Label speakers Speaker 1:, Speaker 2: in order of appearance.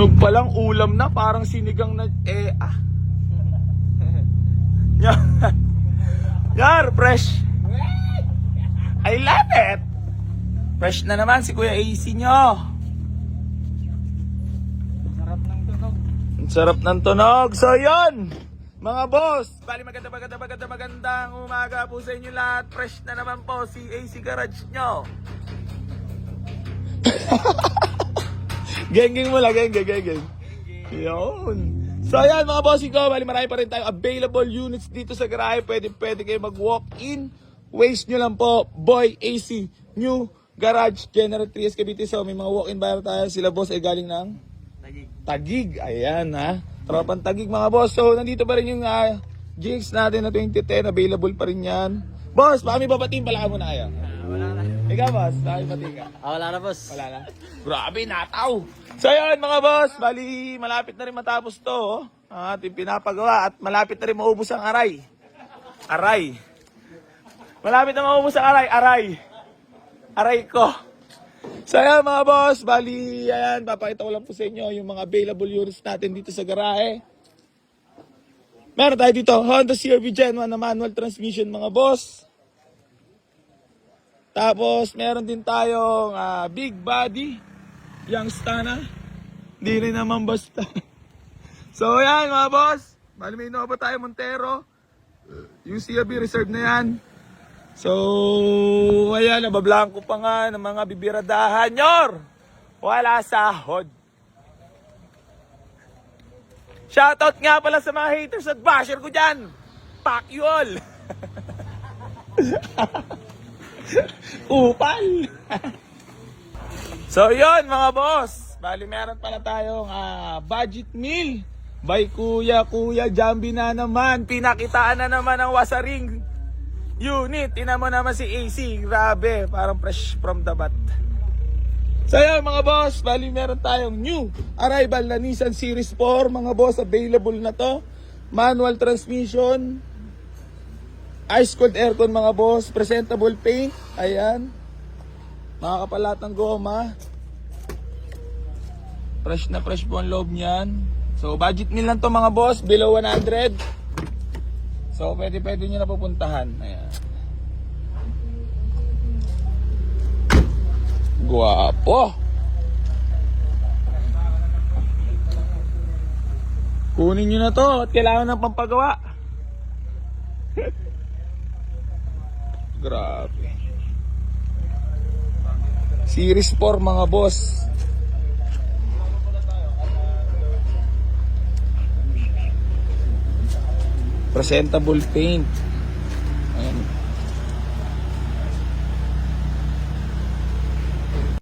Speaker 1: Tunog pa lang, ulam na, parang sinigang na, Yar, fresh. I love it. Fresh na naman si Kuya AC nyo.
Speaker 2: Sarap ng tunog.
Speaker 1: Ang sarap ng tunog. So yun, mga boss, bali magandang umaga po sa inyo lahat. Fresh na naman po si AC Garage nyo. Geng mo lang, geng. Yun. So ayan mga bossing ko, bali marami pa rin tayong available units dito sa garahe. Pwede kayo mag-walk-in. Waste nyo lang po, Boy AC, New Garage, General 3S Cavite. So may mga walk-in buyer tayo. Sila boss ay galing ng Taguig. Ayan ha, tropang Taguig mga boss. So nandito pa rin yung GX natin na 2010. Available pa rin yan. Boss, baka may babatiin pala mo na kayo.
Speaker 2: Wala na.
Speaker 1: Ikaw boss, baka may babatiin ka.
Speaker 2: Wala na boss.
Speaker 1: Wala na. Grabe, nataw. So yun mga boss, bali malapit na rin matapos to. Ang ating pinapagawa at malapit na rin maubos ang aray. Malapit na maubos ang aray. Aray ko. So yun mga boss, bali ayan, papakita ko lang po sa inyo yung mga available units natin dito sa garahe. Meron tayo dito, Honda CR-V Gen 1 na manual transmission mga boss. Tapos meron din tayong big body, yung Stana. Hindi rin naman basta. So yan mga boss, bali may Innova tayo Montero. Yung CR-V reserve na yan. So ayan, nabablanko pa nga ng mga bibiradahan nyor. Wala sahod. Shoutout nga pala sa mga haters at basher ko dyan. Fuck you all. Upal. So yun mga boss, bali meron pala tayong budget meal by Kuya Jambi na naman. Pinakitaan na naman ang wasaring unit. Tingnan mo naman si AC, grabe, parang fresh from the bat. So yun mga boss, bali meron tayong new arrival na Nissan Series 4 mga boss. Available na to, manual transmission, ice cold aircon mga boss, presentable paint, ayan, makakapalat ng goma, fresh na fresh po ang loob niyan. So budget meal lang to mga boss, below 100. So pwede nyo na pupuntahan. Ayan, guwapo. Kunin nyo na to at kailangan ng pampagawa. Grabe. Series 4 mga boss. Presentable paint. Ayan.